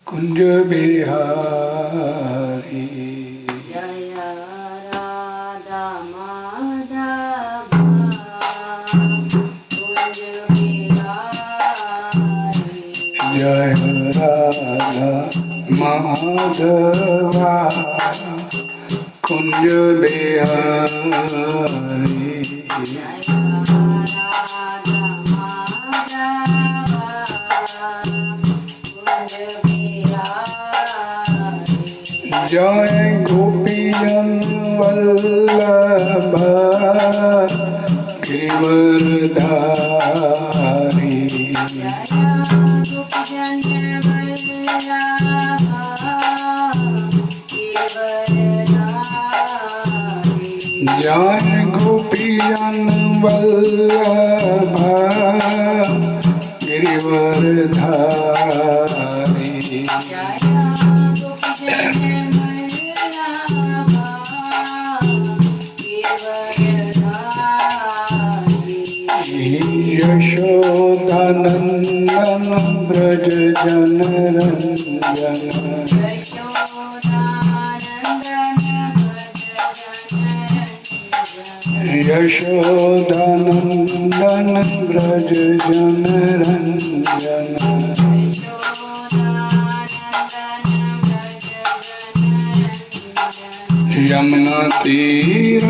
कुंज बिहारी। जय राधा माधव कुंज बिहारी। जय राधा माधवा कुंज बिहारी। जय गोपीजन वल्लभ गिरिवरधारी। जय गोपीजन वल्लभ गिरिवरधारी। यशोदानंदन ब्रज जनरंजन। यशोदानंदन ब्रज जनरंजन। यमुना तीर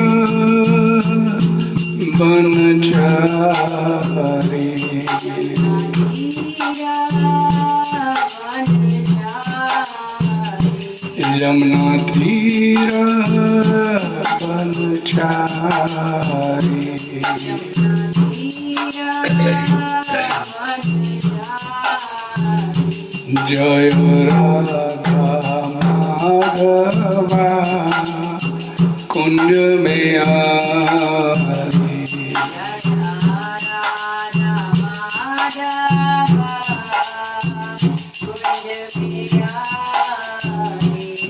बनचारी। यमुना तीर बनचारी। जय राधा माधवा कुंज बिहारी।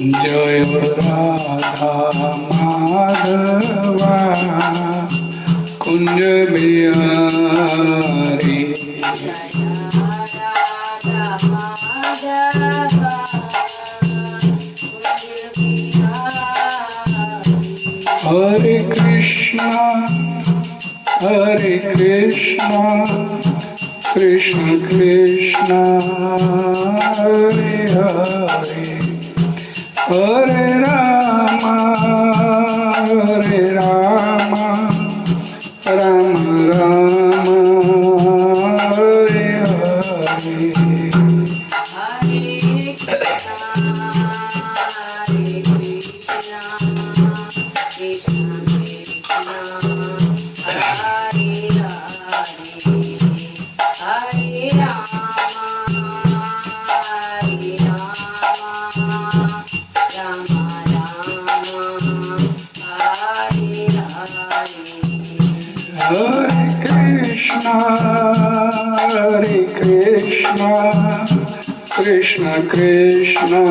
जय राधा माधवा कुंज बिहारी। हरे कृष्णा कृष्ण कृष्ण हरे हरे, हरे Ram Ram Ram Hare Hare. Hare Krishna, Krishna Krishna,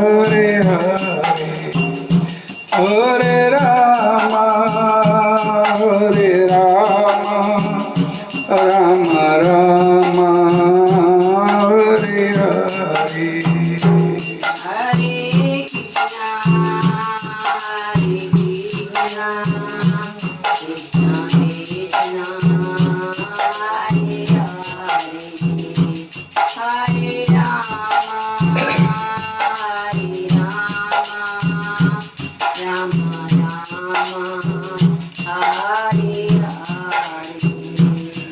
Hare Hare, Hare Rama, Rama Rama, Hare Hare.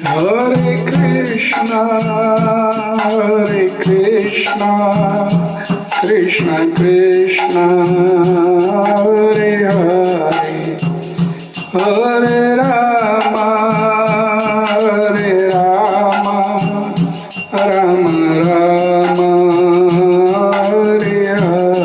Hare Krishna, Krishna Krishna, Hare Hare, Hare Rama, Rama Rama, Hare Hare.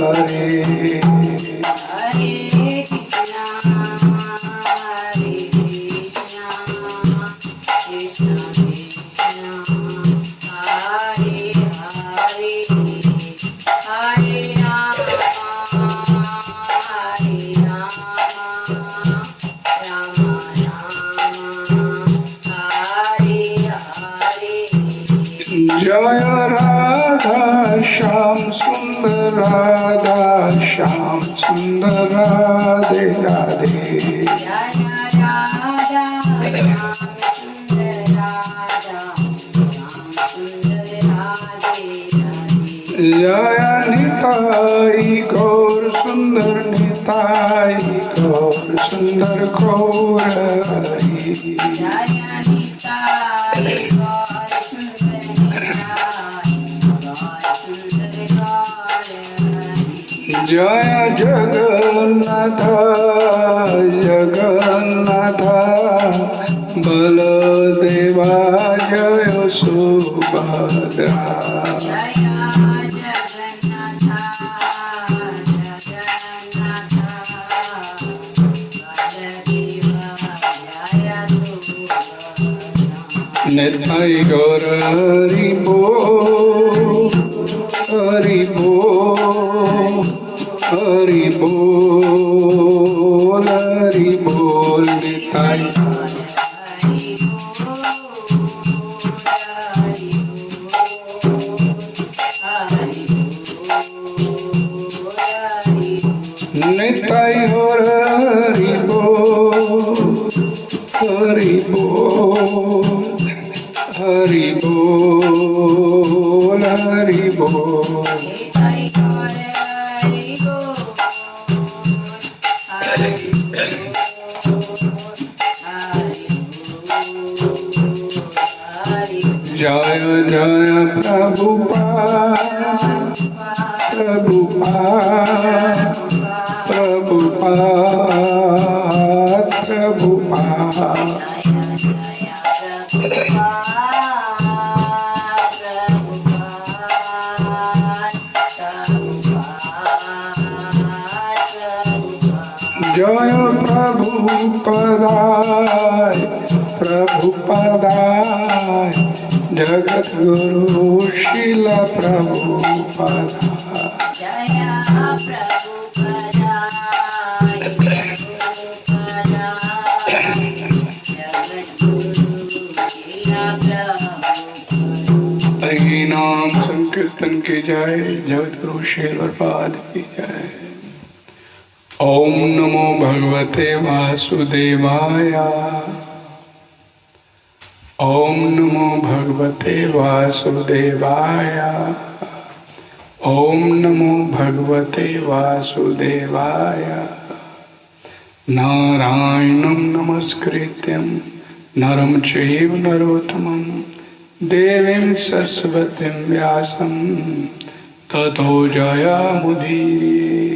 जय राधा श्याम सुंदर राधा श्याम सुंदर राधे राधे जय निताई गौर सुंदर निताई गौर सुंदर गौर हरि जय जगन्नाथ जगन्नाथ बलदेवा जय सुभद्रा निताई गौर हरि बोल हरि बोल हरि बोल हरि बोल निताई निताई गौर हरि बोल हरि बोल हरि बोल हरि बोल जय जय प्रभुपाद प्रभुपाद प्रभुपाद प्रभुपाद जय प्रभुपदाय प्रभुपदाय जगत गुरु श्रील प्रभुपदाय हरि नाम संकीर्तन की जय जगत गुरु श्रील प्रभुपाद की जय। ओम नमो भगवते वासुदेवाय ओम नमो भगवते वासुदेवाय ओम नमो भगवते वासुदेवाय नारायणं नमस्कृत्यं नरं चैव नरोत्तमं देवीं सरस्वतीं व्यासं ततो जयमुदीरये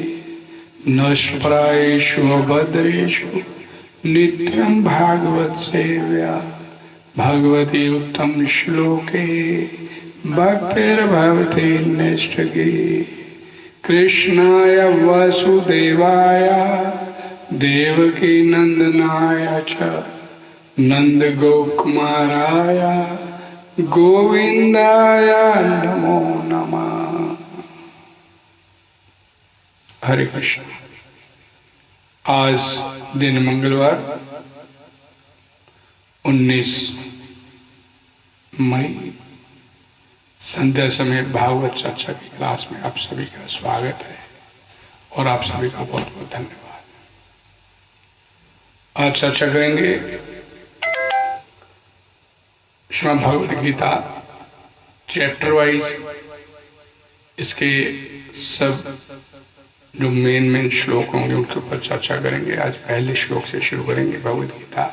नष्प्रायेषु भद्रेषु नित्यं भागवत सेव्या भगवती उत्तम श्लोके भक्तिर्भवति नैष्ठिकी कृष्णाय वासुदेवाय देवकी नंदनाय च नंद गोकुमाराय गोविंदाय नमो नमः। हरे कृष्ण। आज दिन मंगलवार 19 मई संध्या समय भागवत चर्चा की क्लास में आप सभी का स्वागत है और आप सभी का बहुत बहुत धन्यवाद। आज चर्चा करेंगे श्रीमद् भगवद गीता चैप्टर वाइज, इसके सब जो मेन श्लोक होंगे उनके ऊपर चर्चा करेंगे। आज पहले श्लोक से शुरू करेंगे। भगवद गीता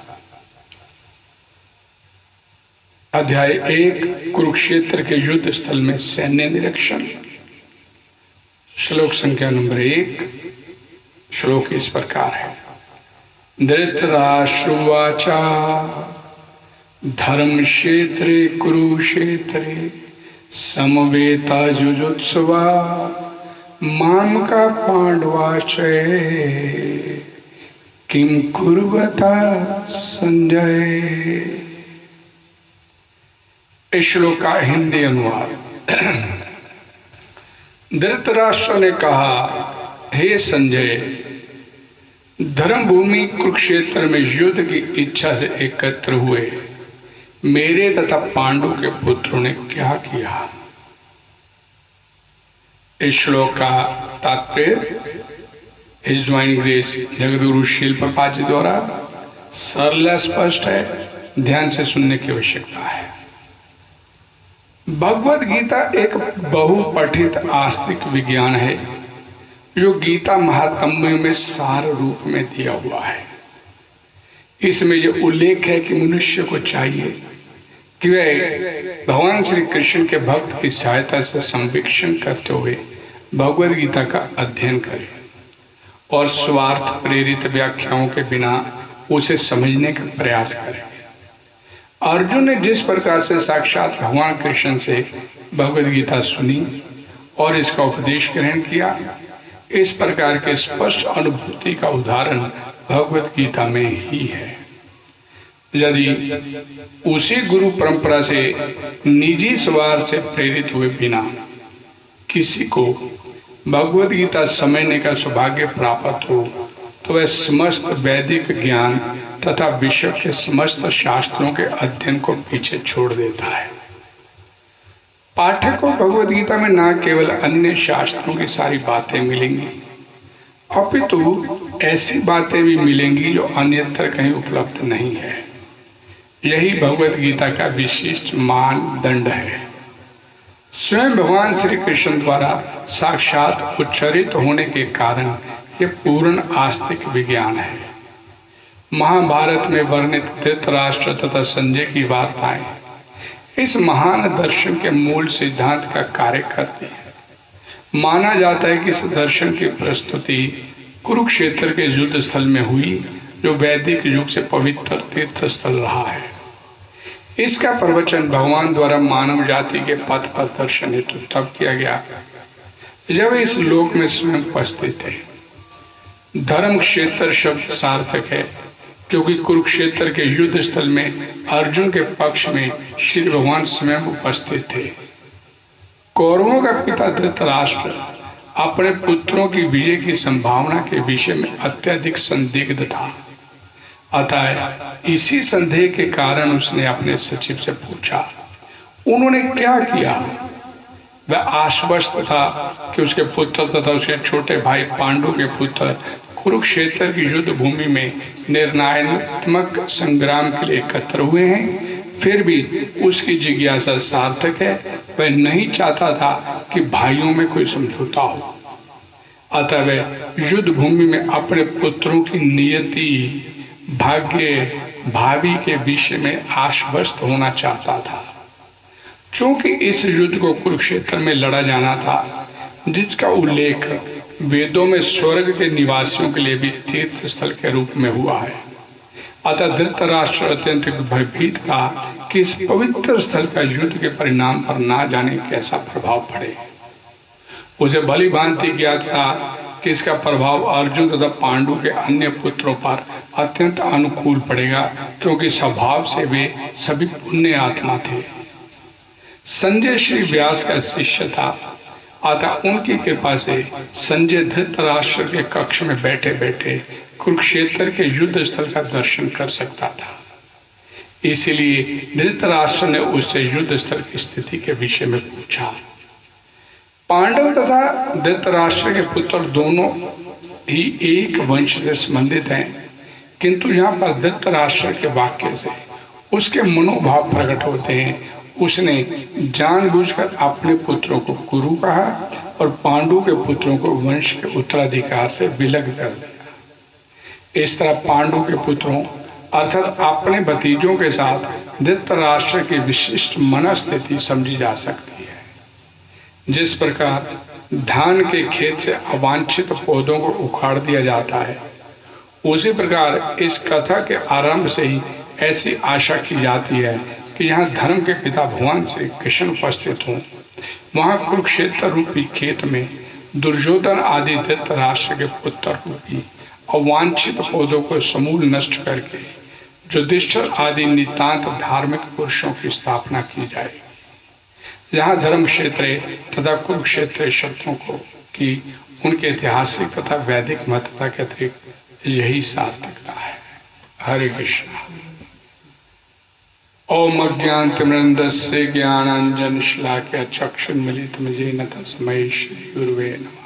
अध्याय 1 कुरुक्षेत्र के युद्ध स्थल में सैन्य निरीक्षण। श्लोक संख्या नंबर 1। श्लोक इस प्रकार है। धृतराष्ट्रवाचा धर्म क्षेत्रे कुरुक्षेत्रे समवेता जुजुत्सवा मामका पांडवाचय किम कुर्वता संजय। इस श्लोक का हिंदी अनुवाद। धृतराष्ट्र ने कहा, हे संजय, धर्म भूमि कुरुक्षेत्र में युद्ध की इच्छा से एकत्र हुए मेरे तथा पांडु के पुत्रों ने क्या किया। इस श्लोक का तात्पर्य इस डिवाइन ग्रेस जगद्गुरु शील प्रपात जी द्वारा सरल स्पष्ट है, ध्यान से सुनने की आवश्यकता है। भगवत गीता एक बहुपठित आस्तिक विज्ञान है जो गीता महात्म्य में सार रूप में दिया हुआ है। इसमें यह उल्लेख है कि मनुष्य को चाहिए कि वह भगवान श्री कृष्ण के भक्त की सहायता से संवीक्षण करते हुए भगवत गीता का अध्ययन करे और स्वार्थ प्रेरित व्याख्याओं के बिना उसे समझने का प्रयास करे। अर्जुन ने जिस प्रकार से साक्षात भगवान कृष्ण से भगवत गीता सुनी और इसका उपदेश ग्रहण किया, इस प्रकार के स्पष्ट अनुभूति का उदाहरण भगवत गीता में ही है। यदि उसी गुरु परंपरा से निजी स्वार्थ से प्रेरित हुए बिना किसी को भगवत गीता समझने का सौभाग्य प्राप्त हो तो वह समस्त वैदिक ज्ञान तथा विश्व के समस्त शास्त्रों के अध्ययन को पीछे छोड़ देता है। पाठक को भगवत गीता में न केवल अन्य शास्त्रों की सारी बातें मिलेंगी, अपितु ऐसी बातें भी मिलेंगी जो अन्यत्र कहीं उपलब्ध नहीं है। यही भगवत गीता का विशिष्ट मानदंड है। स्वयं भगवान श्री कृष्ण द्वारा साक्षात उच्चरित होने के कारण यह पूर्ण आस्तिक विज्ञान है। महाभारत में वर्णित धृतराष्ट्र तथा संजय की वार्ताएं इस महान दर्शन के मूल सिद्धांत का कार्य करती है। माना जाता है कि इस दर्शन की प्रस्तुति कुरुक्षेत्र के युद्ध स्थल में हुई, जो वैदिक युग से पवित्र तीर्थ स्थल रहा है। इसका प्रवचन भगवान द्वारा मानव जाति के पथ पर दर्शन हेतु तब किया गया जब इस लोक में स्वयं उपस्थित थे। धर्म क्षेत्र शब्द सार्थक है क्योंकि कुरुक्षेत्र के युद्ध स्थल में अर्जुन के पक्ष में श्री भगवान स्वयं उपस्थित थे। कौरवों का पिता धृतराष्ट्र अपने पुत्रों की विजय की संभावना के विषय में अत्यधिक संदिग्ध था। अतः इसी संदेह के कारण उसने अपने सचिव से पूछा, उन्होंने क्या किया। वह आश्वस्त था कि उसके पुत्र तथा उसके छोटे भाई पांडु के पुत्र कुरुक्षेत्र की युद्ध भूमि में निर्णयात्मक संग्राम के लिए एकत्र हुए हैं। फिर भी उसकी जिज्ञासा सार्थक है। वह नहीं चाहता था कि भाइयों में कोई समझौता हो। अतः वह युद्ध भूमि में अपने पुत्रों की नियति, भाग्य, भावी के विषय में आश्वस्त होना चाहता था। क्योंकि इस युद्ध को कुरुक्षेत्र में लड़ा जाना था, जिसका उल्लेख वेदों में स्वर्ग के निवासियों के लिए भी तीर्थ स्थल के रूप में हुआ है। अतः धृतराष्ट्र अत्यंत भयभीत था कि इस पवित्र स्थल का युद्ध के परिणाम पर ना जाने कैसा प्रभाव पड़े। उसे भली भांति ज्ञात था कि इसका प्रभाव अर्जुन तथा पांडु के अन्य पुत्रों पर अत्यंत अनुकूल पड़ेगा, क्योंकि स्वभाव से वे सभी पुण्य आत्मा थे। संजय श्री व्यास का शिष्य था, अतः उनकी कृपा से संजय धृतराष्ट्र के कक्ष में बैठे बैठे कुरुक्षेत्र के युद्ध स्थल का दर्शन कर सकता था। इसलिए धृतराष्ट्र ने उससे युद्ध स्थल की स्थिति के विषय में पूछा। पांडव तथा धृतराष्ट्र के पुत्र दोनों ही एक वंश से संबंधित हैं, किंतु यहाँ पर धृतराष्ट्र के वाक्य से उसके मनोभाव प्रकट होते हैं। उसने जानबूझकर अपने पुत्रों को कुरु कहा और पांडु के पुत्रों को वंश के उत्तराधिकार से विलग कर दिया। इस तरह पांडु के पुत्रों अर्थात अपने भतीजों के साथ धृतराष्ट्र की विशिष्ट मनस्थिति समझी जा सकती है। जिस प्रकार धान के खेत से अवांछित पौधों को उखाड़ दिया जाता है, उसी प्रकार इस कथा के आरंभ से ही ऐसी आशा की जाती है कि यहाँ धर्म के पिता भगवान श्री कृष्ण उपस्थित हों। वहाँ कुरुक्षेत्र रूपी खेत में दुर्योधन आदि धृतराष्ट्र के पुत्र रूपी अवांछित पौधों को समूल नष्ट करके युधिष्ठिर आदि नितांत धार्मिक पुरुषों की स्थापना की जाए। यहाँ धर्म क्षेत्र तथा कुरुक्षेत्र शब्दों को की उनके ऐतिहासिक तथा वैदिक महत्ता के अतिरिक्त यही सार्थकता है। हरे कृष्ण। ओम अज्ञानतिमिरन्धस्य ज्ञानाञ्जन शलाकया चक्षुन्मीलितं येन तस्मै श्री गुरुवे नमः।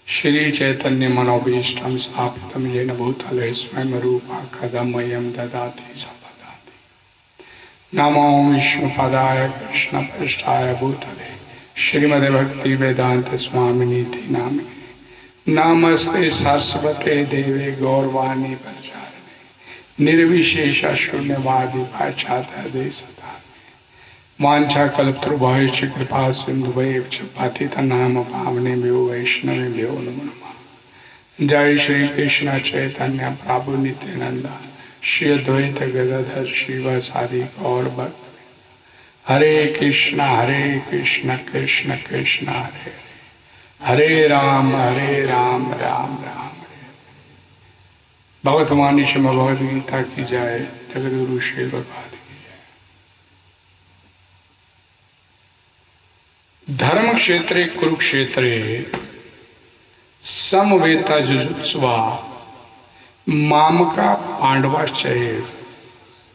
श्री चैतन्य मनोभीष्टं स्थापितं येन भूतले स्वयं रूपा कदा मह्यं ददाति सपदाति। नमो विष्णुपदाय कृष्णपृष्ठाय भूतले श्रीमद् भक्ति वेदांत स्वामिनीति नामिने। नमस्ते सरस्वते देवे गौरवाणी प्रचारिणे निर्विशेष शून्यवादी पाश्चात्य वांछा कल्पतरुभ्यश्च कृपा सिन्धुभ्येव च पतितनाम पावनेभ्यो वैष्णवेभ्यो नमो नमः। जय श्री कृष्ण चैतन्य प्रभु नित्यानंद श्री अद्वैत गदाधर श्रीवासादि गौर भक्त। हरे कृष्ण कृष्ण कृष्ण हरे हरे राम राम राम हरे। भगवतवाणी श्रीमद् भगवद गीता की जय। जगद्गुरु श्री प्रभुपाद की जय। धर्म क्षेत्रे कुरुक्षेत्रे समवेता जुजुत्सवा मामका पांडवाश्चैव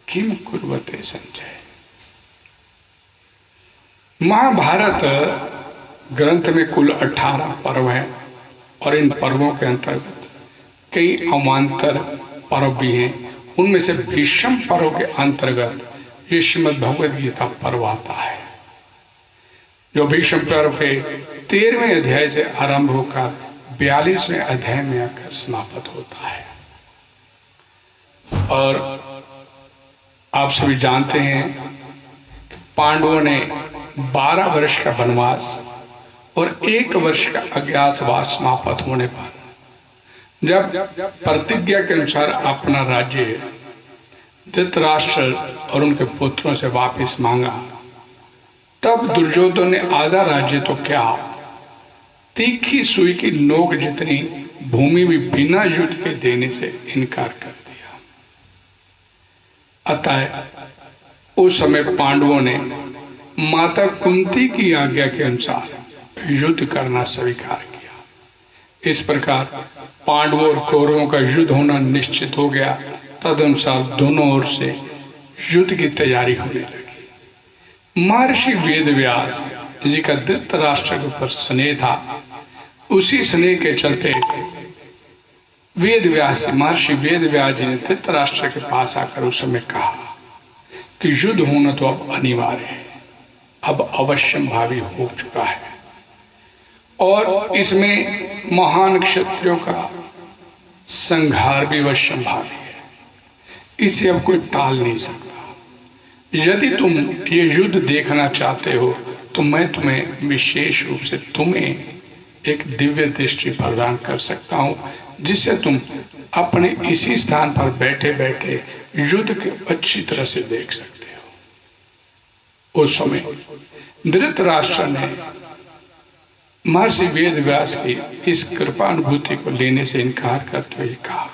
किम कुर्वते संजय। महाभारत ग्रंथ में कुल 18 पर्व हैं और इन पर्वों के अंतर्गत कई अवान्तर पर्व भी हैं। उनमें से भीष्म पर्व के अंतर्गत ये श्रीमद् भगवद गीता पर्व आता है, जो भीष्म पर्व के 13वें अध्याय से आरंभ होकर 42वें अध्याय में आकर समाप्त होता है। और आप सभी जानते हैं कि पांडवों ने 12 वर्ष का वनवास और 1 वर्ष का अज्ञातवास समाप्त होने पर जब प्रतिज्ञा के अनुसार अपना राज्य धृतराष्ट्र और उनके पुत्रों से वापस मांगा, तब दुर्योधन ने आधा राज्य तो क्या, तीखी सुई की नोक जितनी भूमि भी बिना युद्ध के देने से इनकार कर दिया। अतः उस समय पांडवों ने माता कुंती की आज्ञा के अनुसार युद्ध करना स्वीकार किया। इस प्रकार पांडवों और कौरवों का युद्ध होना निश्चित हो गया। तदनुसार दोनों ओर से युद्ध की तैयारी होने लगी। महर्षि वेदव्यास जी का धृतराष्ट्र के ऊपर स्नेह था। उसी स्नेह के चलते महर्षि वेदव्यास जी ने धृतराष्ट्र के पास आकर उस समय कहा कि युद्ध होना तो अब अनिवार्य है, अब अवश्यम भावी हो चुका है और इसमें महान क्षत्रियों का संहार भी अवश्यम भावी है। इसे अब कोई टाल नहीं सकता। यदि तुम ये युद्ध देखना चाहते हो तो मैं तुम्हें विशेष रूप से एक दिव्य दृष्टि प्रदान कर सकता हूं, जिससे तुम अपने इसी स्थान पर बैठे बैठे युद्ध को अच्छी तरह से देख सकते हो। उस समय धृतराष्ट्र ने महर्षि वेदव्यास की इस कृपा अनुभूति को लेने से इनकार करते हुए कहा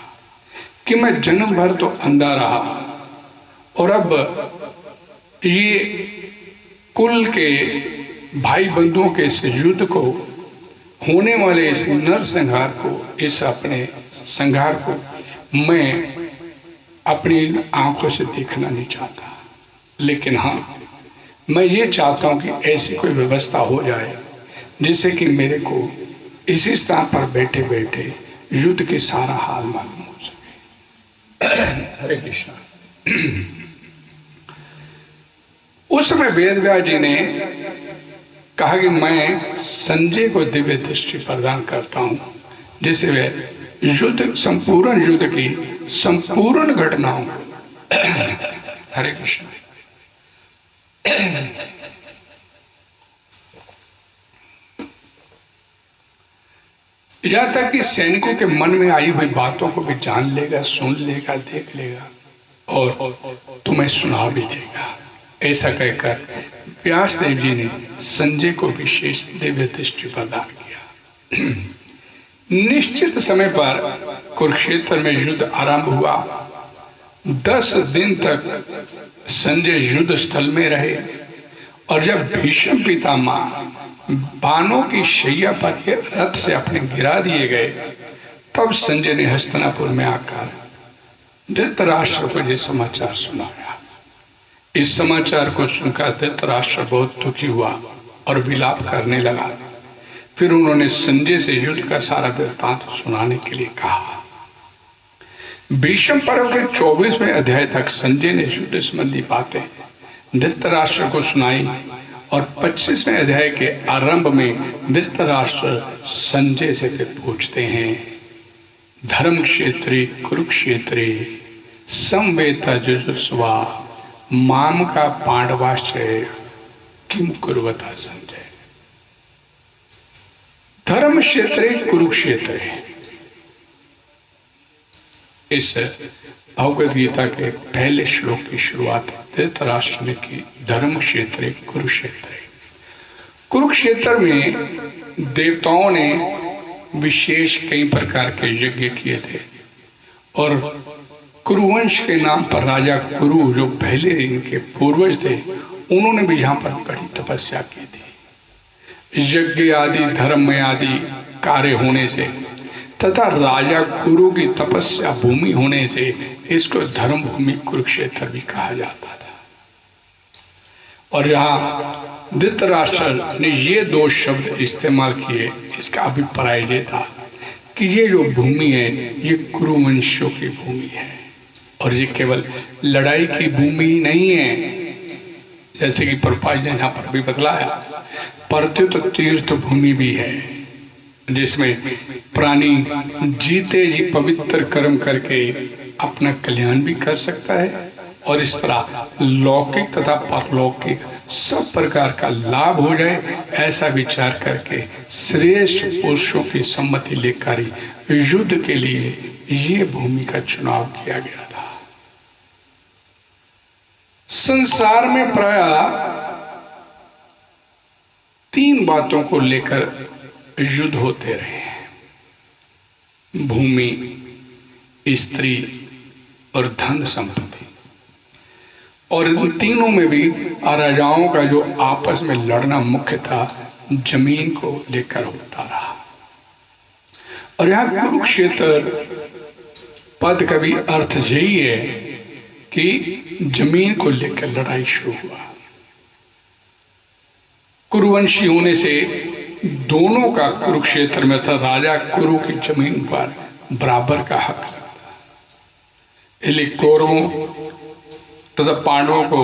कि मैं जन्म भर तो अंधा रहा और अब ये कुल के भाई बंधुओं के इस युद्ध को, होने वाले इस नर संहार को, इस अपने संहार को मैं अपनी आंखों से देखना नहीं चाहता। लेकिन हाँ, मैं ये चाहता हूं कि ऐसी कोई व्यवस्था हो जाए जिससे कि मेरे को इसी स्थान पर बैठे बैठे युद्ध के सारा हाल मालूम हो सके। हरे कृष्ण। उस समय वेदव्यास जी ने कहा कि मैं संजय को दिव्य दृष्टि प्रदान करता हूं, जिससे वे संपूर्ण युद्ध की संपूर्ण घटनाओं हरे कृष्ण यहाँ तक कि सैनिकों के मन में आई हुई बातों को भी जान लेगा, सुन लेगा, देख लेगा और तुम्हें सुना भी देगा। ऐसा कहकर व्यासदेव जी ने संजय को विशेष दिव्य दृष्टि प्रदान किया। निश्चित समय पर कुरुक्षेत्र में युद्ध आरंभ हुआ। 10 दिन तक संजय युद्ध स्थल में रहे और जब भीष्म पितामह बाणों की शैया पर रथ से अपने गिरा दिए गए, तब संजय ने हस्तिनापुर में आकर धृतराष्ट्र को यह समाचार सुनाया। इस समाचार को सुनकर धृतराष्ट्र बहुत दुखी हुआ और विलाप करने लगा। फिर उन्होंने संजय से युद्ध का सारा वृत्तांत सुनाने के लिए कहा। भीष्म पर्व के 24वें अध्याय तक संजय ने युद्ध संबंधी बातें धृतराष्ट्र को सुनाई और 25वें अध्याय के आरंभ में धृतराष्ट्र संजय से फिर पूछते हैं, धर्म क्षेत्रे कुरुक्षेत्रे समवेता जुजुत्सवा माम का पांडवाश्चय किम कुर्वता संजय। धर्म क्षेत्रे कुरुक्षेत्र है। इस भगवद गीता के पहले श्लोक की शुरुआत धृतराष्ट्र ने की। धर्म क्षेत्र कुरुक्षेत्र। कुरुक्षेत्र में देवताओं ने विशेष कई प्रकार के यज्ञ किए थे और कुरुवंश के नाम पर राजा कुरु जो पहले इनके पूर्वज थे, उन्होंने भी यहां पर बड़ी तपस्या की थी। यज्ञ आदि धर्म आदि कार्य होने से तथा राजा कुरु की तपस्या भूमि होने से इसको धर्म भूमि कुरुक्षेत्र भी कहा जाता था। और यहाँ धृतराष्ट्र ने ये दो शब्द इस्तेमाल किए। इसका अभिप्राय ये था कि ये जो भूमि है ये कुरुवंशियों की भूमि है और ये केवल लड़ाई की भूमि नहीं है, जैसे कि प्रभुपाद ने यहाँ पर भी बतलाया, परंतु तीर्थ भूमि भी है जिसमें प्राणी जीते जी पवित्र कर्म करके अपना कल्याण भी कर सकता है और इस तरह लौकिक तथा परलौकिक सब प्रकार का लाभ हो जाए, ऐसा विचार करके श्रेष्ठ पुरुषों की सम्मति लेकर युद्ध के लिए ये भूमि का चुनाव किया गया था। संसार में प्रायः 3 बातों को लेकर युद्ध होते रहे हैं, भूमि, स्त्री और धन संपत्ति। और इन तीनों में भी राजाओं का जो आपस में लड़ना मुख्य था, जमीन को लेकर होता रहा। और यहाँ कुरुक्षेत्र पद का भी अर्थ यही है कि जमीन को लेकर लड़ाई शुरू हुआ। कुरुवंशी होने से दोनों का कुरुक्षेत्र में था, राजा कुरु की जमीन पर बराबर का हक लगता। इसलिए कौरवों तथा पांडवों को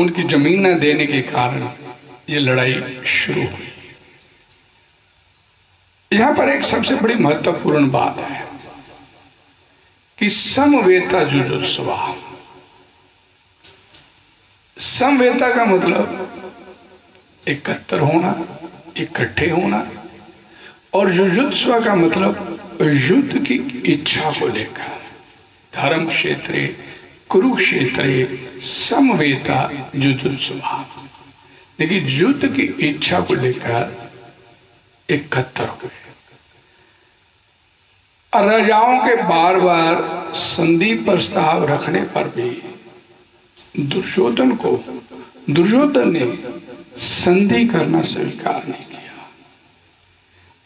उनकी जमीन न देने के कारण ये लड़ाई शुरू हुई। यहां पर एक सबसे बड़ी महत्वपूर्ण बात है कि समवेता जुजुत्सवा। समवेता का मतलब एकत्र होना, इकट्ठे होना, और जुजुत्सवा का मतलब युद्ध की इच्छा को लेकर। धर्म क्षेत्रे कुरुक्षेत्रे समवेता जुजुत्सवा, लेकिन युद्ध की इच्छा को लेकर एकत्र हुए। राजाओं के बार बार संधि प्रस्ताव रखने पर भी दुर्योधन ने संधि करना स्वीकार नहीं किया।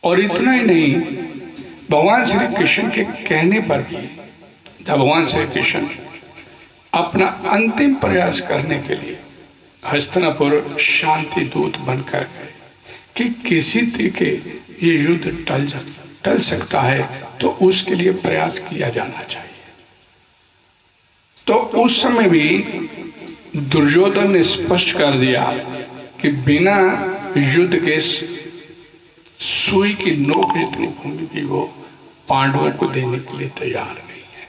और इतना ही नहीं, भगवान श्री कृष्ण के कहने पर भी भगवान श्री कृष्ण अपना अंतिम प्रयास करने के लिए हस्तिनापुर शांति दूत बनकर गए कि किसी तरीके ये युद्ध टल सकता है तो उसके लिए प्रयास किया जाना चाहिए। तो उस समय भी दुर्योधन ने स्पष्ट कर दिया कि बिना युद्ध के सुई की नोक जितनी भूमि भी वो पांडवों को देने के लिए तैयार नहीं है।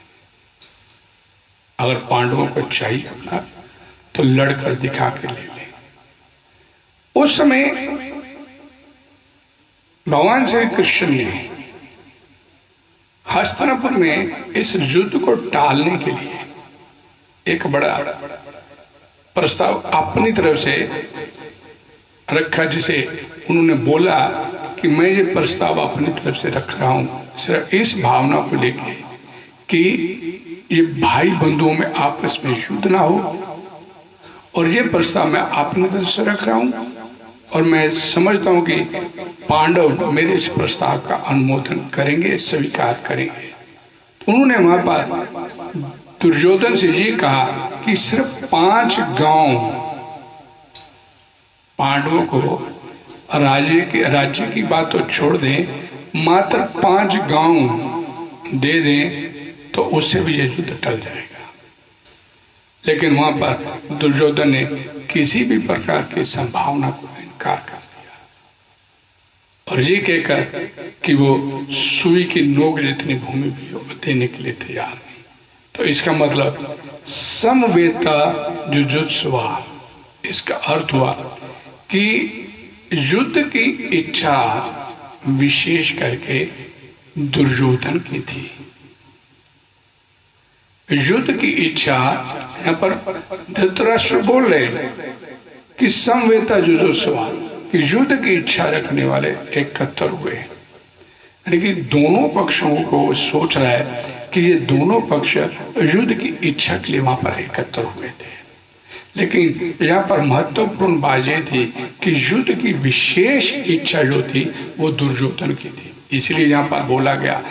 अगर पांडवों को चाहिए अपना तो लड़कर दिखा के ले ले। उस समय भगवान श्री कृष्ण ने हस्तिनापुर में इस युद्ध को टालने के लिए एक बड़ा प्रस्ताव अपनी तरफ से रखा, जिसे उन्होंने बोला कि मैं ये प्रस्ताव अपनी तरफ से रख रहा हूं सिर्फ इस भावना को लेके कि ये भाई बंधुओं में आपस में युद्ध ना हो, और ये प्रस्ताव मैं अपनी तरफ से रख रहा हूं और मैं समझता हूं कि पांडव मेरे इस प्रस्ताव का अनुमोदन करेंगे, स्वीकार करेंगे। उन्होंने वहां पर दुर्योधन से ये कहा कि सिर्फ 5 गांव पांडवों को राज्य की बात तो छोड़ दें, मात्र 5 गांव दे दें तो उससे भी ये युद्ध टल जाएगा। लेकिन वहां पर दुर्योधन ने किसी भी प्रकार की संभावना को इनकार कर दिया और ये कहकर कि वो सुई की नोक जितनी भूमि भी हो देने के लिए तैयार नहीं। तो इसका मतलब समवेता जुजुत्सु, इसका अर्थ हुआ कि युद्ध की इच्छा विशेष करके दुर्योधन की थी। युद्ध की इच्छा, यहाँ पर धृतराष्ट्र बोल रहे कि समवेता जुजुत्सु, कि युद्ध की इच्छा रखने वाले एकत्र हुए, यानी कि दोनों पक्षों को सोच रहा है कि ये दोनों पक्ष युद्ध की इच्छा के लिए वहां पर एकत्र हुए थे। लेकिन यहाँ पर महत्वपूर्ण बात यह थी कि युद्ध की विशेष इच्छा जो थी वो दुर्योधन की थी। इसलिए यहाँ पर बोला गया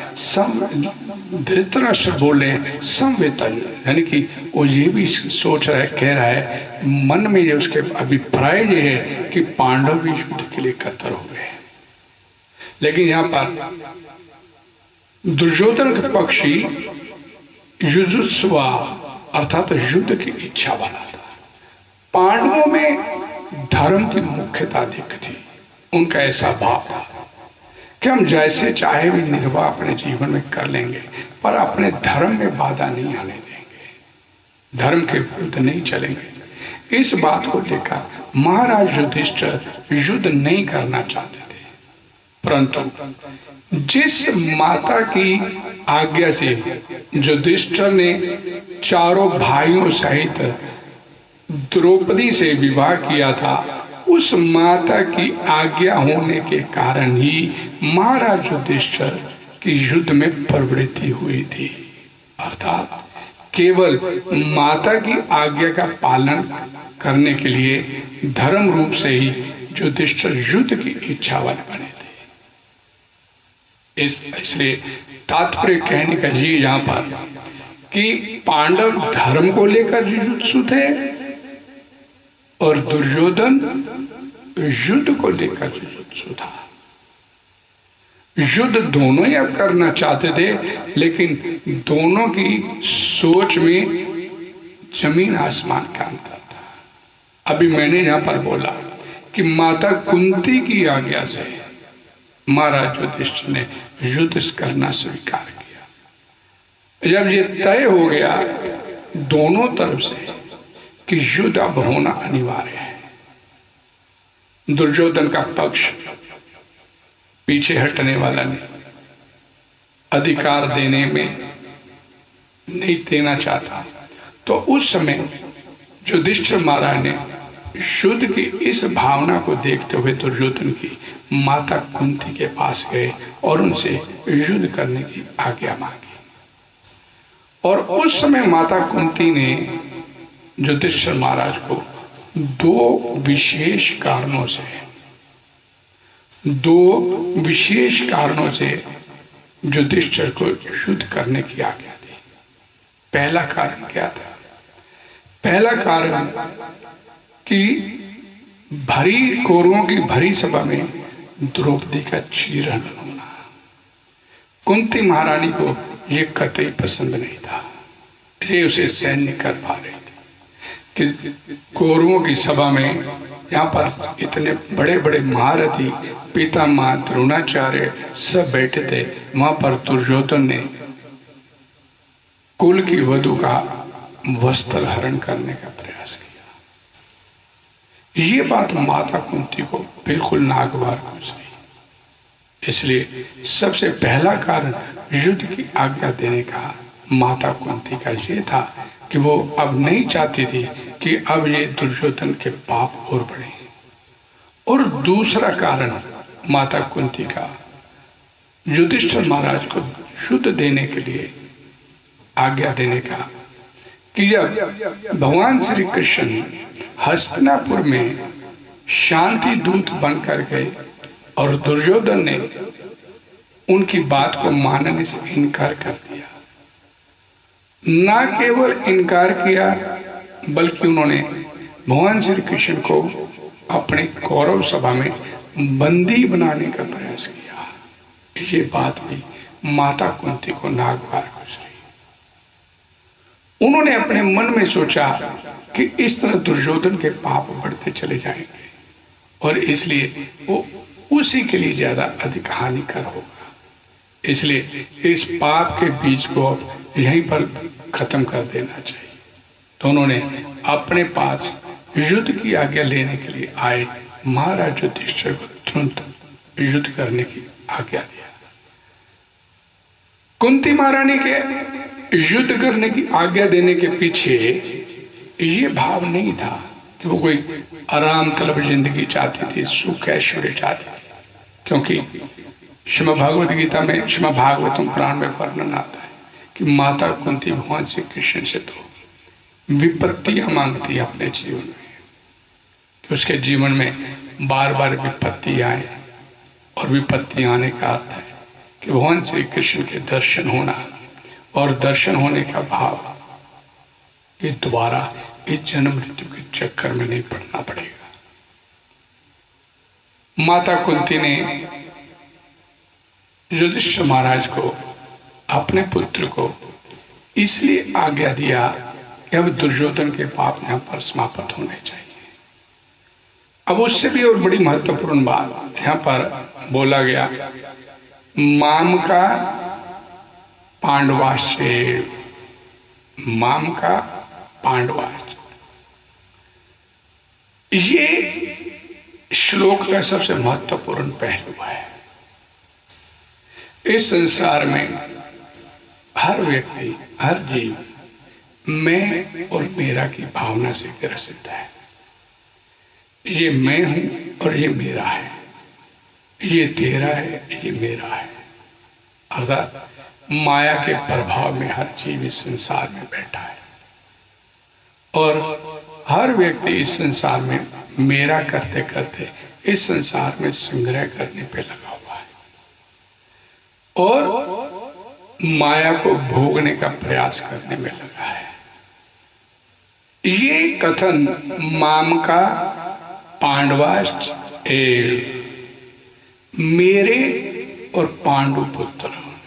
धृतराष्ट्र बोले समवेता, यानी कि वो ये भी सोच रहा है, कह रहा है मन में ये उसके अभिप्राय ये है कि पांडव भी युद्ध के लिए एकत्र हो गए। लेकिन यहाँ पर दुर्योधन के पक्षी युजुत्सुआ अर्थात युद्ध की इच्छा वाला था। पांडवों में धर्म की मुख्यता अधिक थी। उनका ऐसा भाव था कि हम जैसे चाहे भी निर्वाह अपने जीवन में कर लेंगे, पर अपने धर्म में बाधा नहीं आने देंगे, धर्म के विरुद्ध नहीं चलेंगे। इस बात को लेकर महाराज युधिष्ठिर युद्ध नहीं करना चाहते थे, परंतु जिस माता की आज्ञा से युधिष्ठिर ने चारों भाइयों सहित द्रौपदी से विवाह किया था, उस माता की आज्ञा होने के कारण ही महाराज युधिष्ठिर की युद्ध में प्रवृत्ति हुई थी। अर्थात केवल माता की आज्ञा का पालन करने के लिए धर्म रूप से ही युधिष्ठिर युद्ध की इच्छा वाले बने थे। इसलिए तात्पर्य कहने का ये यहाँ पर कि पांडव धर्म को लेकर जुजुत्सु थे और दुर्योधन युद्ध को लेकर जुजुत्सु था। युद्ध दोनों ही अब करना चाहते थे, लेकिन दोनों की सोच में जमीन आसमान का अंतर था। अभी मैंने यहां पर बोला कि माता कुंती की आज्ञा से महाराज युधिष्ठिर ने युद्ध करना स्वीकार किया। जब ये तय हो गया दोनों तरफ से कि युद्ध अब होना अनिवार्य है, दुर्योधन का पक्ष पीछे हटने वाला नहीं, अधिकार देने में नहीं देना चाहता, तो उस समय युधिष्ठिर महाराज ने युद्ध की इस भावना को देखते हुए दुर्योधन की माता कुंती के पास गए और उनसे युद्ध करने की आज्ञा मांगी। और उस समय माता कुंती ने युधिष्ठिर महाराज को दो विशेष कारणों से युधिष्ठिर को युद्ध करने की आज्ञा दी। पहला कारण क्या था? पहला कारण कि कौरवों की भरी सभा में द्रौपदी का चीरहरण होना। कुंती महारानी को यह कतई पसंद नहीं था। ये उसे सहन नहीं कर पा रही थी कि कौरवों की सभा में यहाँ पर इतने बड़े बड़े महारथी पितामह द्रोणाचार्य सब बैठे थे, वहां पर दुर्योधन ने कुल की वधू का वस्त्र हरण करने का प्रयास किया। ये बात माता कुंती को बिल्कुल नागवार गुजरी। इसलिए सबसे पहला कारण युद्ध की आज्ञा देने का माता कुंती का ये था कि वो अब नहीं चाहती थी कि अब ये दुर्योधन के पाप और बढ़े। और दूसरा कारण माता कुंती का युधिष्ठिर महाराज को युद्ध देने के लिए आज्ञा देने का कि जब भगवान श्री कृष्ण हस्तिनापुर में शांति दूत बनकर गए और दुर्योधन ने उनकी बात को मानने से इनकार कर दिया, न केवल इनकार किया बल्कि उन्होंने भगवान श्री कृष्ण को अपने कौरव सभा में बंदी बनाने का प्रयास किया। ये बात भी माता कुंती को नाक बार गुजरी। उन्होंने अपने मन में सोचा कि इस तरह दुर्योधन के पाप बढ़ते चले जाएंगे और इसलिए वो उसी के लिए ज्यादा अधिक हानिकर होगा, इसलिए इस पाप के बीज को अब यहीं पर खत्म कर देना चाहिए। तो उन्होंने अपने पास युद्ध की आज्ञा लेने के लिए आए महाराज युधिष्ठिर को तुरंत युद्ध करने की आज्ञा दिया। कुंती महारानी के युद्ध करने की आज्ञा देने के पीछे ये भाव नहीं था कि वो कोई आराम तलब जिंदगी चाहती थी, सुख ऐश्वर्य चाहती थी, क्योंकि श्रीमद् भागवत गीता में, श्रीमद् भागवतम पुराण में वर्णन आता है कि माता कुंती भगवान श्री कृष्ण से तो विपत्तियां मांगती है अपने जीवन में, कि उसके जीवन में बार बार विपत्ति आए। और विपत्ति आने का अर्थ है कि भगवान श्री कृष्ण के दर्शन होना, और दर्शन होने का भाव ये दोबारा इस जन्म मृत्यु के चक्कर में नहीं पड़ना पड़ेगा। माता कुंती ने युधिष्ठिर महाराज को, अपने पुत्र को इसलिए आज्ञा दिया कि अब दुर्योधन के पाप यहां पर समाप्त होने चाहिए। अब उससे भी और बड़ी महत्वपूर्ण बात यहां पर बोला गया, माम का पांडवाश्चैव, माम का पांडवाश्च। ये श्लोक का सबसे महत्वपूर्ण पहलू है। इस संसार में हर व्यक्ति, हर जीव मैं और मेरा की भावना से ग्रसित है। ये मैं हूं और ये मेरा है, ये तेरा है, ये मेरा है। अर्थात माया के प्रभाव में हर जीव इस संसार में बैठा है और हर व्यक्ति इस संसार में मेरा करते करते इस संसार में संग्रह करने पे लगा हुआ है और माया को भोगने का प्रयास करने में लगा है। ये कथन माम का पांडवाश्च एव, मेरे और पांडु पुत्रों ने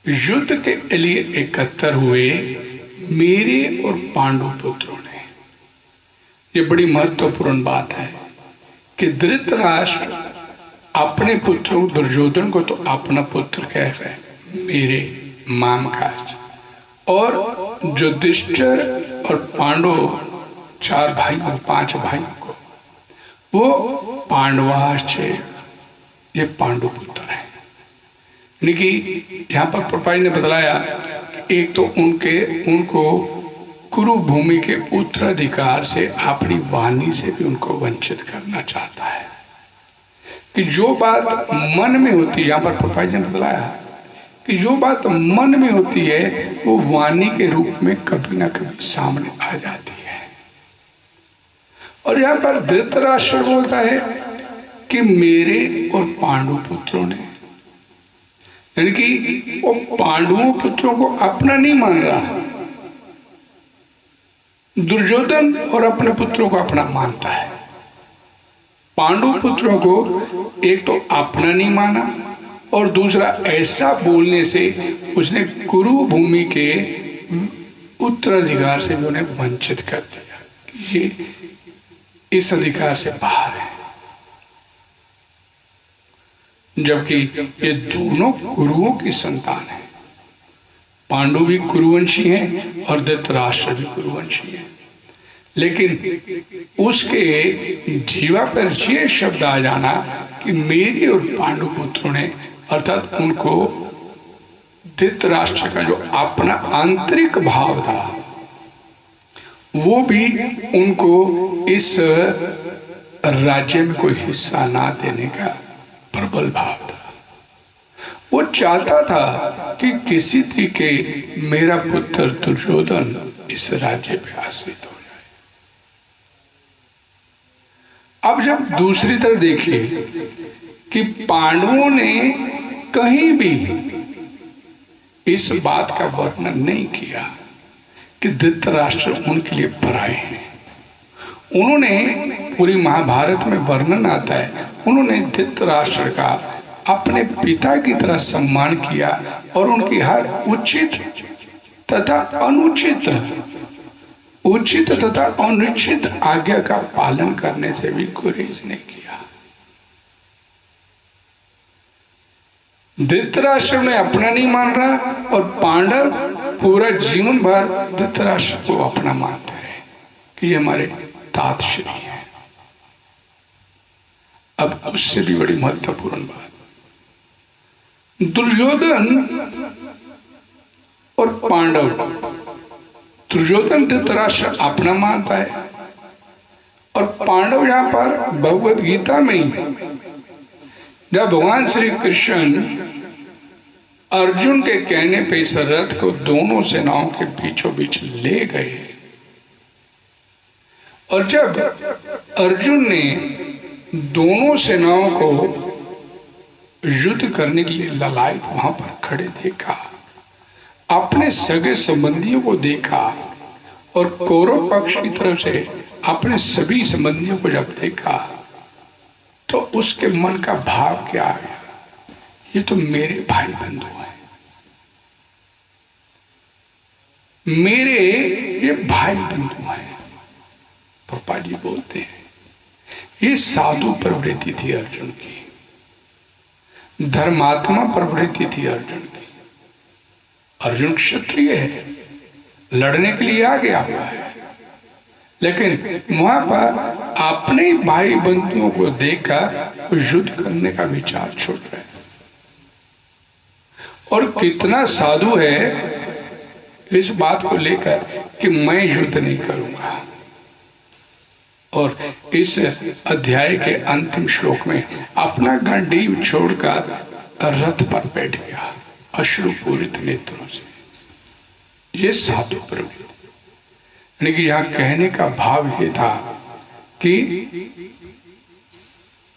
युद्ध के लिए एकत्र हुए, मेरे और पांडु पुत्रों ने। ये बड़ी महत्वपूर्ण बात है कि धृतराष्ट्र अपने पुत्रों दुर्योधन को तो अपना पुत्र कह रहे, मेरे माम का, और युधिष्ठिर और पांडु 4 भाइयों 5 भाइयों को वो पांडवाश्च, ये पांडु पुत्र है। यानी कि यहाँ पर प्रभुपाद ने बतलाया, एक तो उनको कुरु भूमि के उत्तराधिकार से, अपनी वाणी से भी उनको वंचित करना चाहता है। कि जो बात मन में होती है, यहाँ पर प्रभुपाद ने बतलाया कि जो बात मन में होती है वो वाणी के रूप में कभी ना कभी सामने आ जाती है। और यहाँ पर धृतराष्ट्र बोलता है कि मेरे और पांडु पुत्रों ने, यानी कि वो पांडवों पुत्रों को अपना नहीं मान रहा, दुर्योधन और अपने पुत्रों को अपना मानता है। पांडु पुत्रों को एक तो अपना नहीं माना और दूसरा ऐसा बोलने से उसने कुरु भूमि के उत्तराधिकार से भी उन्हें वंचित कर दिया कि ये इस अधिकार से बाहर है। जबकि ये दोनों कुरुओं की संतान है, पांडु भी कुरुवंशी हैं और धृतराष्ट्र भी कुरुवंशी हैं। लेकिन उसके जीवा पर ये शब्द आ जाना कि मेरे और पांडु पुत्रों ने, अर्थात उनको धृतराष्ट्र का जो अपना आंतरिक भाव था वो भी उनको इस राज्य में कोई हिस्सा ना देने का प्रबल भाव था। वो चाहता था कि किसी तरीके मेरा पुत्र दुर्योधन इस राज्य पे आश्रित हो जाए। अब जब दूसरी तरफ देखिए कि पांडवों ने कहीं भी इस बात का वर्णन नहीं किया कि धृतराष्ट्र उनके लिए पराए हैं। उन्होंने पूरी महाभारत में वर्णन आता है, उन्होंने धृतराष्ट्र का अपने पिता की तरह सम्मान किया और उनकी हर उचित तथा अनुचित, उचित तथा अनुचित आज्ञा का पालन करने से भी गुरेज नहीं किया। धृतराष्ट्र ने अपना नहीं मान रहा और पांडव पूरा जीवन भर धृतराष्ट्र को अपना मानते रहे कि ये हमारे तातश्री है। अब उससे भी बड़ी महत्वपूर्ण बात, दुर्योधन और पांडव, दुर्योधन धृतराष्ट्र अपना मानता है और पांडव यहां पर भगवत गीता में ही जब भगवान श्री कृष्ण अर्जुन के कहने पे इस रथ को दोनों सेनाओं के बीचों बीच ले गए और जब अर्जुन ने दोनों सेनाओं को युद्ध करने के लिए ललायत वहां पर खड़े देखा, अपने सगे संबंधियों को देखा और कौरव पक्ष की तरफ से अपने सभी संबंधियों को जब देखा तो उसके मन का भाव क्या आया, ये तो मेरे भाई बंधु हैं, मेरे ये भाई बंधु हैं। पापा जी बोलते हैं ये साधु प्रवृत्ति थी अर्जुन की, धर्मात्मा प्रवृत्ति थी अर्जुन की। अर्जुन क्षत्रिय है, लड़ने के लिए आ गया हुआ है, लेकिन वहां पर अपने भाई बंधुओं को देखकर युद्ध करने का विचार छोड़ रहे हैं। और कितना साधु है इस बात को लेकर कि मैं युद्ध नहीं करूंगा। और इस अध्याय के अंतिम श्लोक में अपना गंडीव छोड़कर रथ पर बैठ गया अश्रुपूरित नेत्रों से। ये साधु प्रवृत्ति, यानी कि यहां कहने का भाव ये था कि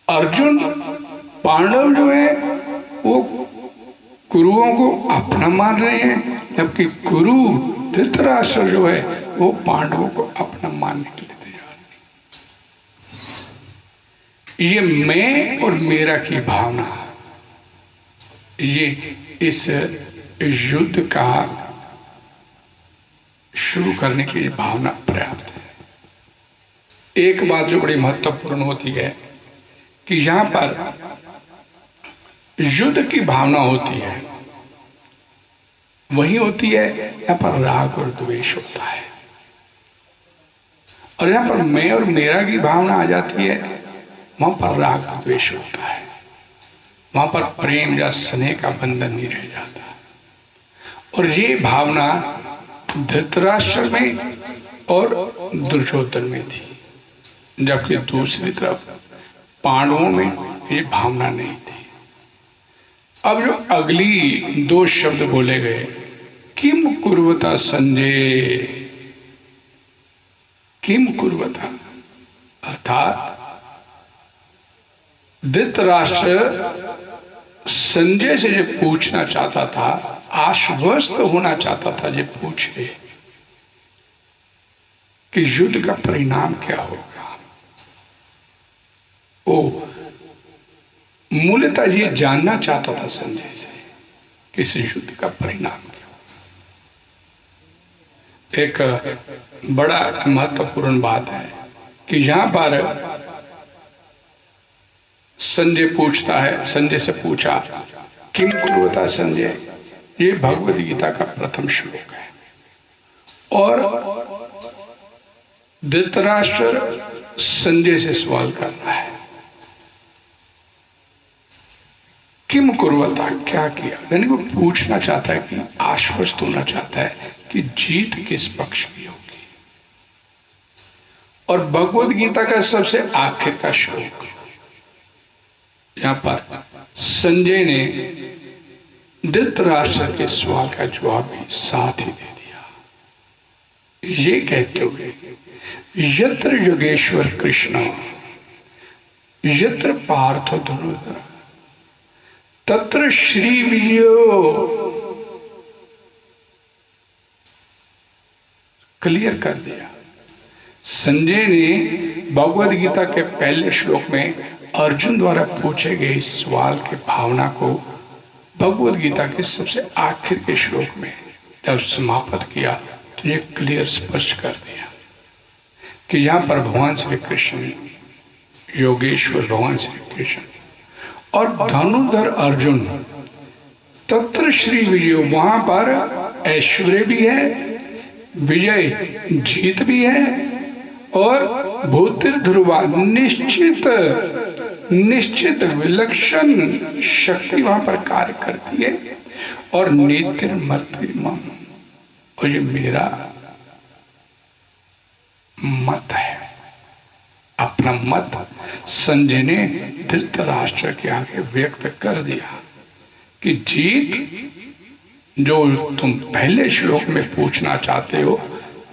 अर्जुन, पांडव जो है वो गुरुओं को अपना मान रहे हैं, जबकि गुरु धृतराष्ट्र जो है वो पांडवों को अपना मानने के लिए तैयार नहीं। ये मैं और मेरा की भावना, ये इस युद्ध का शुरू करने की ये भावना पर्याप्त है। एक बात जो बड़ी महत्वपूर्ण होती है कि यहां पर युद्ध की भावना होती है, वही होती है यहां पर राग और द्वेष होता है। और यहां पर मैं और मेरा की भावना आ जाती है, वहां पर राग और द्वेष होता है, वहां पर प्रेम या स्नेह का बंधन नहीं रह जाता। और ये भावना धृतराष्ट्र में और दुर्योधन में थी, जबकि दूसरी तरफ पांडवों में ये भावना नहीं थी। अब जो अगली दो शब्द बोले गए, किम कुर्वता संजय, किम कुर्वता, अर्थात धृतराष्ट्र संजय से जो पूछना चाहता था, आश्वस्त होना चाहता था, जो पूछे कि युद्ध का परिणाम क्या होगा। ओ मूलतः ये जानना चाहता था संजय से कि इस युद्ध का परिणाम क्या होगा। एक बड़ा महत्वपूर्ण बात है कि यहां पर संजय पूछता है, संजय से पूछा किम कुर्वता संजय, ये भगवद गीता का प्रथम श्लोक है। और धृतराष्ट्र संजय से सवाल कर रहा है किम कुर्वता, क्या किया, यानी वो पूछना चाहता है कि आश्वस्त होना चाहता है कि जीत किस पक्ष की होगी। और भगवद गीता का सबसे आखिर का श्लोक, यहां पर संजय ने धृतराष्ट्र के सवाल का जवाब भी साथ ही दे दिया, ये कहते हुए यत्र योगेश्वर कृष्ण यत्र पार्थ धनुर्धर तत्र श्री विजयो। क्लियर कर दिया। संजय ने भगवद गीता के पहले श्लोक में अर्जुन द्वारा पूछे गए इस सवाल की भावना को भगवद गीता के सबसे आखिर के श्लोक में जब समाप्त किया तो ये क्लियर स्पष्ट कर दिया कि यहाँ पर भगवान श्री कृष्ण, योगेश्वर भगवान श्री कृष्ण और धनुर्धर अर्जुन, तत्र श्री विजय, वहां पर ऐश्वर्य भी है, विजय जीत भी है, और भूतिर ध्रुवा निश्चित विलक्षण शक्ति वहां पर कार्य करती है, और नेत्र मर्तिमम, और ये मेरा मत है। अपना मत संजय ने धृतराष्ट्र के आगे व्यक्त कर दिया कि जीत जो तुम पहले श्लोक में पूछना चाहते हो,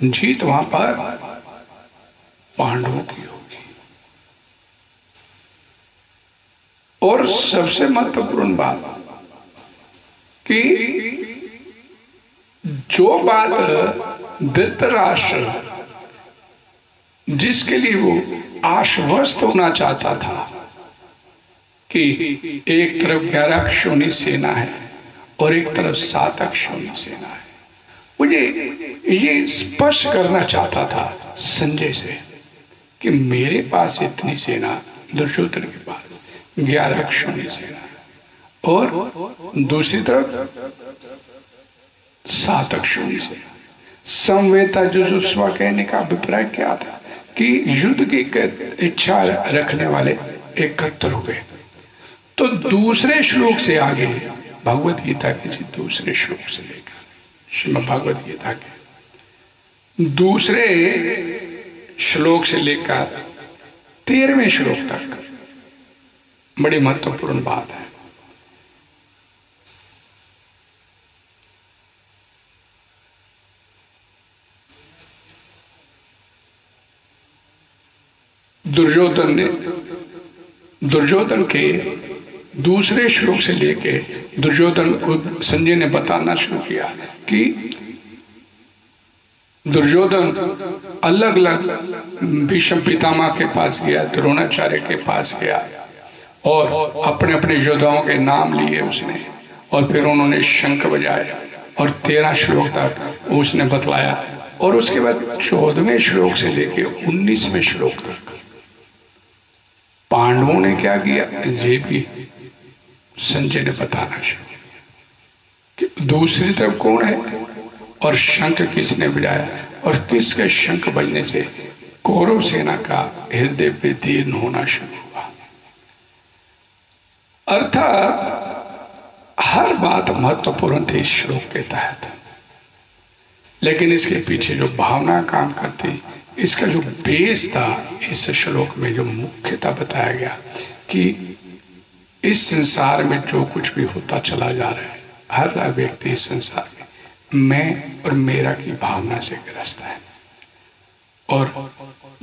जीत वहां पर पांडवों की होगी। और सबसे महत्वपूर्ण बात कि जो बात धृतराष्ट्र जिसके लिए वो आश्वस्त होना चाहता था कि एक तरफ 11 अक्षौणी सेना है और एक तरफ 7 अक्षौणी सेना है, मुझे ये स्पष्ट करना चाहता था संजय से कि मेरे पास इतनी सेना, दुर्योधन के पास 11 अक्षौणी सेना है और दूसरी तरफ 7 अक्षौणी सेना। समवेता जुजुस्वा कहने का अभिप्राय क्या था कि युद्ध की इच्छा रखने वाले एकत्र हुए। तो दूसरे श्लोक से आगे भगवत गीता किसी दूसरे श्लोक से लेकर श्रीमद् भगवत गीता के दूसरे श्लोक से लेकर 13वें श्लोक तक बड़ी महत्वपूर्ण बात है। दुर्योधन के दूसरे श्लोक से लेके दुर्योधन को संजय ने बताना शुरू किया कि दुर्योधन अलग अलग भीष्म पितामह के पास गया, द्रोणाचार्य के पास गया और अपने अपने योद्धाओं के नाम लिए उसने, और फिर उन्होंने शंख बजाया और 13 श्लोक तक उसने बतलाया, और उसके बाद 14वें श्लोक से लेके 19वें श्लोक तक पांडवों ने क्या किया ये भी संजय ने बताना शुरू किया कि दूसरी तरफ कौन है और शंख किसने बजाया और किसके शंख बजने से कौरव सेना का हृदय विदीर्ण होना शुरू हुआ। अर्थात हर बात महत्वपूर्ण थी इस श्लोक के तहत, लेकिन इसके पीछे जो भावना काम करती, इसका जो बेस था इस श्लोक में जो मुख्यता बताया गया कि इस संसार में जो कुछ भी होता चला जा रहा है, हर व्यक्ति इस संसार में मैं और मेरा की भावना से ग्रस्त है, और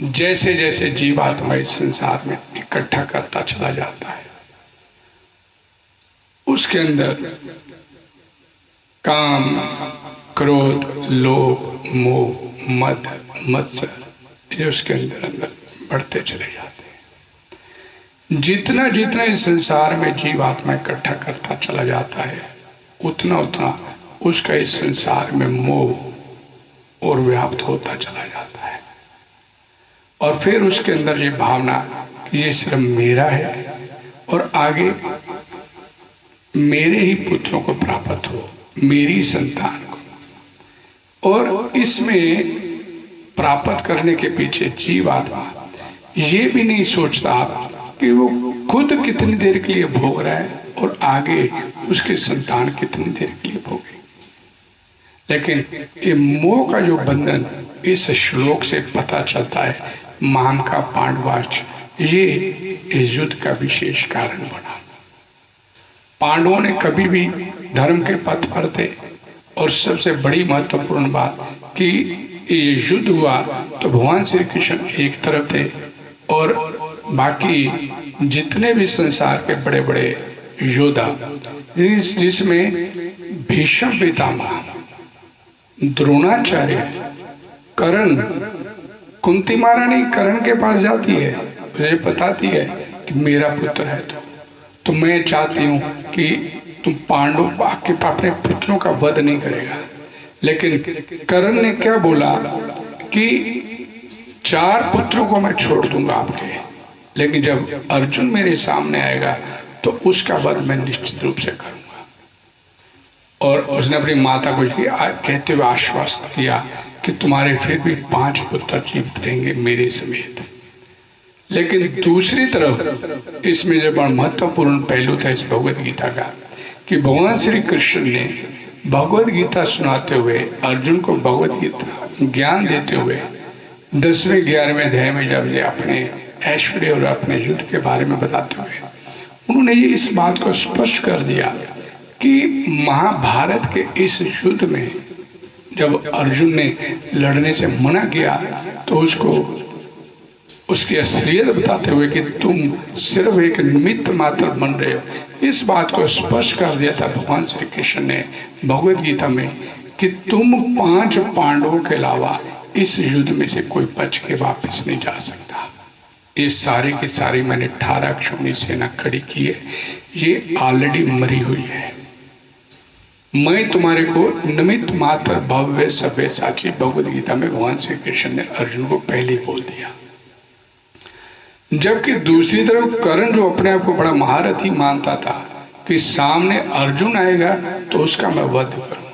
जैसे जैसे जीवात्मा इस संसार में इकट्ठा करता चला जाता है उसके अंदर काम, क्रोध, लोभ, मोह, मद, मत्सर ये उसके अंदर बढ़ते चले जाते हैं। जितना जितना इस संसार में जीवात्मा इकट्ठा करता चला जाता है उतना उतना उसका इस संसार में मोह और व्याप्त होता चला जाता है, और फिर उसके अंदर ये भावना कि ये सिर्फ मेरा है और आगे मेरे ही पुत्रों को प्राप्त हो, मेरी संतान को, और इसमें प्राप्त करने के पीछे जीवात्मा ये भी नहीं सोचता कि वो खुद कितनी देर के लिए भोग रहा है और आगे उसके संतान कितनी देर के लिए भोगे। लेकिन ये मोह का जो बंधन इस श्लोक से पता चलता है, माम का पांडवाच, ये इस युद्ध का विशेष कारण बना। पांडवों ने कभी भी धर्म के पथ पर थे, और सबसे बड़ी महत्वपूर्ण बात कि ये युद्ध हुआ तो भगवान श्री कृष्ण एक तरफ थे और बाकी जितने भी संसार के बड़े बड़े योद्धा, जिसमें भीष्म पितामह, द्रोणाचार्य करण, कुंती महारानी करण के पास जाती है, मुझे बताती है कि मेरा पुत्र है तो मैं चाहती हूँ कि तुम पांडव के अपने पुत्रों का वध नहीं करेगा। लेकिन कर्ण ने क्या बोला कि 4 पुत्रों को मैं छोड़ दूंगा आपके, लेकिन जब अर्जुन मेरे सामने आएगा तो उसका वध मैं निश्चित रूप से करूंगा। और उसने अपनी माता को कहते हुए आश्वस्त किया कि तुम्हारे फिर भी 5 पुत्र जीवित रहेंगे मेरे समेत। लेकिन दूसरी तरफ इसमें जो बड़ा महत्वपूर्ण पहलू था इस भगवत गीता का कि भगवान श्री कृष्ण ने भगवत गीता सुनाते हुए अर्जुन को भगवत गीता ज्ञान देते हुए 10वें 11वें अध्याय में जब ये अपने ऐश्वर्य और अपने युद्ध के बारे में बताते हुए उन्होंने ये इस बात को स्पष्ट कर दिया कि महाभारत के इस युद्ध में जब अर्जुन ने लड़ने से मना किया तो उसको उसकी असलियत बताते हुए कि तुम सिर्फ एक निमित्त मात्र बन रहे हो, इस बात को स्पष्ट कर दिया था भगवान श्री कृष्ण ने भगवत गीता में कि तुम 5 पांडवों के अलावा इस युद्ध में से कोई बच के वापस नहीं जा सकता। ये सारी की सारी मैंने 18 अक्षौणी सेना खड़ी की है, ये ऑलरेडी मरी हुई है। मैं तुम्हारे को निमित्त मात्र भव्य सभ्य साक्षी भगवत गीता में भगवान श्री कृष्ण ने अर्जुन को पहले ही बोल दिया। जबकि दूसरी तरफ कर्ण जो अपने आप को बड़ा महारथी मानता था कि सामने अर्जुन आएगा तो उसका मैं वध करूंगा,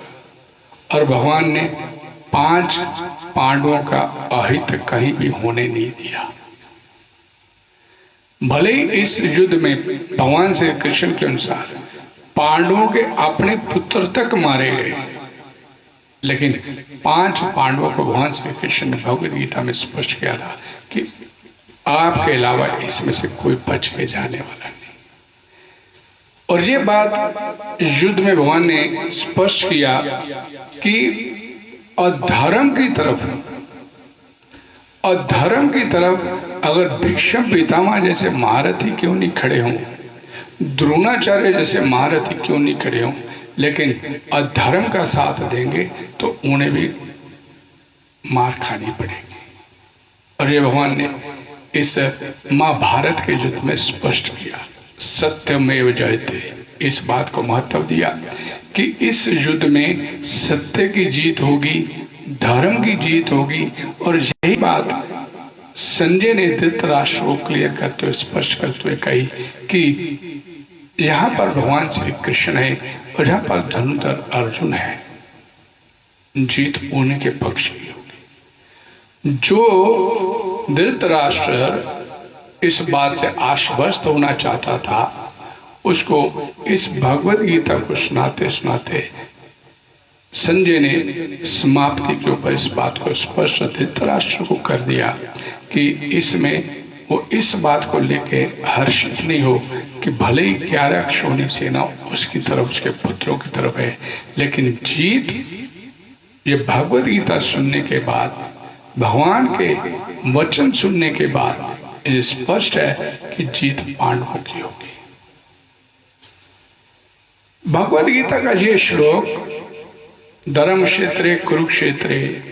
और भगवान ने 5 पांडवों का अहित कहीं भी होने नहीं दिया। भले ही इस युद्ध में भगवान श्री कृष्ण के अनुसार पांडवों के अपने पुत्र तक मारे गए, लेकिन 5 पांडवों को भगवान श्री कृष्ण ने भगवत गीता में स्पष्ट किया था कि आपके अलावा इसमें से कोई बच के जाने वाला नहीं। और ये बात युद्ध में भगवान ने स्पष्ट किया कि अधर्म की तरफ अगर भीष्म पितामह जैसे महारथी क्यों नहीं खड़े हों, द्रोणाचार्य जैसे महारथी क्यों नहीं खड़े हों, लेकिन अधर्म का साथ देंगे तो उन्हें भी मार खानी पड़ेगी। और ये भगवान ने इस महाभारत के युद्ध में स्पष्ट किया, सत्यमेव जयते, इस बात को महत्व दिया कि इस युद्ध में सत्य की जीत होगी, धर्म की जीत होगी। और यही बात संजय ने धृतराष्ट्र को क्लियर करते हुए स्पष्ट करते हुए कही कि यहाँ पर भगवान श्री कृष्ण है और यहाँ पर धनुधर अर्जुन है, जीत उन्हीं के पक्ष की होगी। जो धृतराष्ट्र इस बात से आश्वस्त होना चाहता था, उसको इस भगवत गीता को सुनाते सुनाते संजय ने समाप्ति के ऊपर इस बात को स्पष्ट धृतराष्ट्र को कर दिया कि इसमें वो इस बात को लेके हर्षित नहीं हो कि भले ही 11 अक्षौणी सेना उसकी तरफ, उसके पुत्रों की तरफ है, लेकिन जीत ये भगवत गीता सुनने के बाद, भगवान के वचन सुनने के बाद ये स्पष्ट है कि जीत पांडवों की होगी। भगवत गीता का ये श्लोक धर्म क्षेत्रे कुरुक्षेत्रे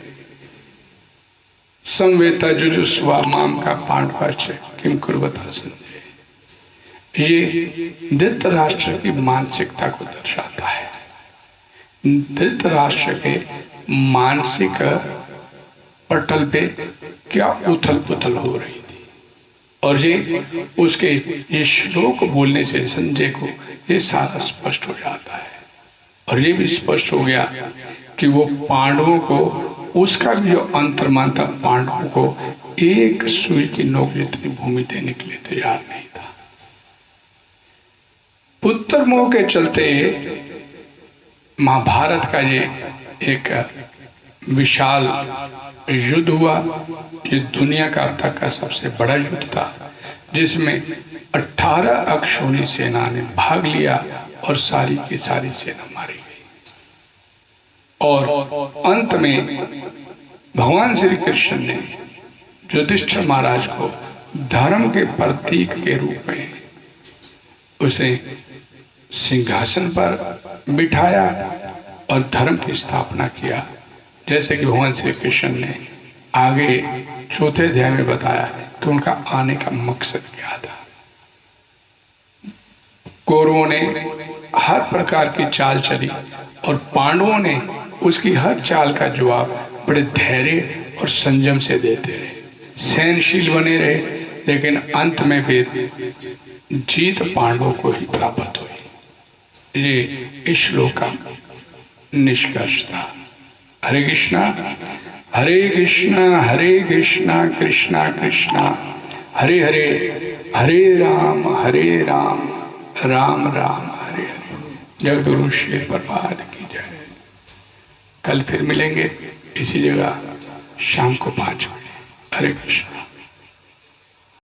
संवेता जुजुस्वा माम का पांडवाच किम कुर्वता संजय, ये धृतराष्ट्र की मानसिकता को दर्शाता है। धृतराष्ट्र के मानसिक पटल पे क्या उथल पुथल हो रही थी, और ये उसके ये श्लोक बोलने से संजय को ये सारा स्पष्ट हो जाता है। और ये भी स्पष्ट हो गया कि वो पांडवों को, उसका भी जो अंतर्मन था, पांडवों को एक सुई की नोक जितनी भूमि देने के लिए तैयार नहीं था। पुत्र मोह के चलते महाभारत का ये एक विशाल युद्ध हुआ। ये दुनिया का अब तक का सबसे बड़ा युद्ध था, जिसमें 18 अक्षौणी सेना ने भाग लिया और सारी की सारी सेना मारी गई। और अंत में भगवान श्री कृष्ण ने युधिष्ठिर महाराज को धर्म के प्रतीक के रूप में उसे सिंहासन पर बिठाया और धर्म की स्थापना किया, जैसे कि भगवान श्री कृष्ण ने आगे चौथे अध्याय में बताया है कि उनका आने का मकसद क्या था। कौरवों ने हर प्रकार की चाल चली और पांडवों ने उसकी हर चाल का जवाब बड़े धैर्य और संयम से देते रहे, सहनशील बने रहे, लेकिन अंत में फिर जीत पांडवों को ही प्राप्त हुई। ये इस श्लोक का निष्कर्ष था। हरे कृष्णा हरे कृष्णा हरे कृष्णा कृष्णा कृष्णा हरे हरे, हरे राम राम राम हरे हरे। जगद्गुरु श्री प्रभुपाद की जय। कल फिर मिलेंगे इसी जगह शाम को 5 बजे। हरे कृष्णा।